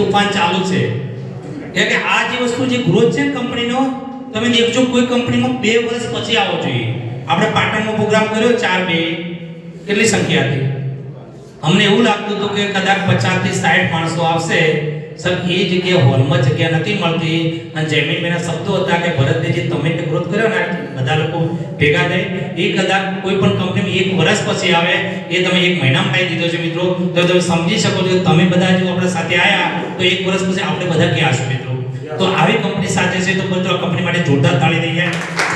તોફાન ચાલુ છે. એટલે કે આ જે વસ્તુ જે ગ્રોથ છે કંપનીનો, તમે દેખજો કોઈ કંપનીમાં 2 વર્ષ પછી આવો જોઈએ. આપણે પાટણમાં પ્રોગ્રામ કર્યો 4-2 કેટલી સંખ્યા હતી? અમને એવું લાગતું હતું કે કદાચ 50 થી 60 માણસો આવશે. સર એ જગ્યાએ હોલમાં જગ્યા નથી મળતી અને જયમીનભાઈના શબ્દો હતા કે ભરતભાઈ તમે ગ્રોથ કર્યો ને બધા લોકો ભેગા થઈ એ કદાચ કોઈ પણ કંપની 1 વર્ષ પછી આવે એ તમે 1 મહિનામાં કહી દીધો છે મિત્રો. તો તમે સમજી શકો છો કે તમે બધા જો આપણા સાથે આવ્યા તો 1 વર્ષ પછી આપણે બધા ક્યાં હશું મિત્રો. તો આવી કંપની સાથે છે તો બધો કંપની માટે જોરદાર તાળી દઈએ.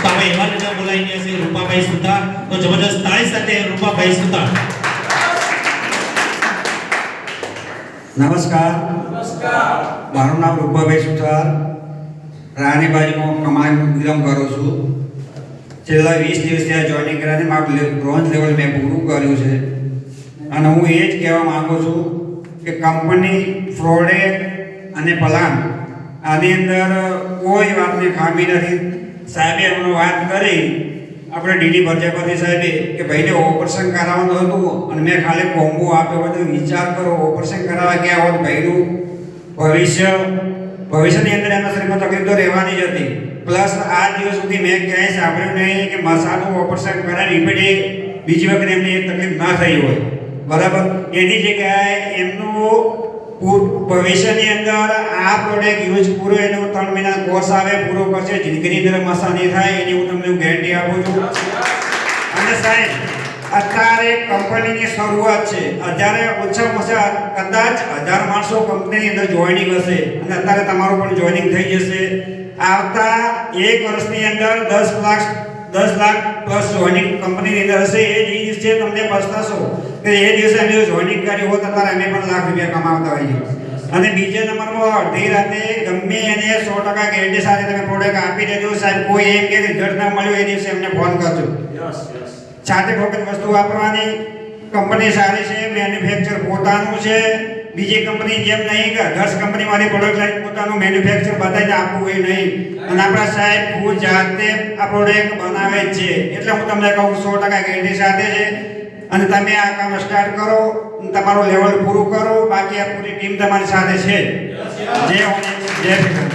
તો આપણે એવા લોકો બોલાવી ગયા છે રૂપાભાઈ સુતાર. તો જબરદસ્ત તાળી સાથે રૂપાભાઈ સુતાર. નમસ્કાર. મારું નામ રૂપાભાઈ સુતાર. રાણી બાજુમાં કમાન વિલંબ કરું છું. છેલ્લા 20 દિવસથી આ જોઈનિંગ કરીને મારું બ્રોન્ઝ લેવલ મેં પૂરું કર્યું છે અને હું એ જ કહેવા માંગુ છું કે કંપની ફ્રોડે અને પલાન આની અંદર કોઈ વાતની ખામી નથી. સાહેબે એમનો વાત કરી આપણે ડીડી પ્રજાપતિ સાહેબે કે ભાઈને ઓપરેશન કરાવવાનું હતું અને મેં ખાલી કોમ્બો આપ્યો. બધું વિચાર કરો, ઓપરેશન કરાવવા ગયા હોત ભાઈનું ભવિષ્યની અંદર એના શરીરમાં તકલીફ તો રહેવાની જ હતી. પ્લસ આ દિવસ સુધી મેં ક્યાંય સાંભળ્યું નહીં કે મસાનું ઓપરેશન કરે રિપીટ બીજી વખત એમને એ તકલીફ ના થઈ હોય. બરાબર, એની જગ્યાએ એમનું ભવિષ્યની અંદર આ પ્રોડક્ટ યુઝ પૂરો એનો 3 મહિના કોર્સ આવે પૂરો કરશે, જિંદગીની અંદર મસા નહીં થાય એની હું તમને ગેરંટી આપું છું. અને સાહેબ અત્યારે કંપનીની શરૂઆત છે. અત્યારે ઓછામાં ઓછા કદાચ 1000 માણસો કંપનીની અંદર જોઈનિંગ હશે અને અત્યારે તમારું પણ જોઈનિંગ થઈ જશે. આવતા 1 વર્ષની અંદર 10 લાખ પ્લસ જોઈનિંગ કંપનીની અંદર હશે. એ જ દિવસે તમને પછતાશો કે એ દિવસે અમે જોઈનિંગ કર્યું હોત અત્યારે અમે પણ લાખ રૂપિયા કમાવતા હોઈએ. અને બીજા નંબરમાં અડધી રાતે ગમે એને 100% ગેરંટી સાથે તમે પ્રોડક્ટ આપી દેજો. સાહેબ કોઈ એમ કે રિઝલ્ટ ના મળ્યું એ દિવસે અમને ફોન કરજો. સાથે વખત વસ્તુ વાપરવાની. કંપની સારી છે, મેન્યુફેક્ચર પોતાનું છે. બીજી કંપની જેમ નહીં કે અધર્સ કંપનીવાળી પ્રોડક્ટ લાઈન પોતાનું મેન્યુફેક્ચર બધાને આપવું એ નહીં. અને આપણા સાહેબ ખુદ જાતે આ પ્રોડક્ટ બનાવે છે. એટલે હું તમને કહું 100% ગેરંટી સાથે છે. અને તમે આ કામ સ્ટાર્ટ કરો, તમારું લેવલ પૂરું કરો. બાકી આ પૂરી ટીમ તમારી સાથે છે. જય શ્રી કૃષ્ણ.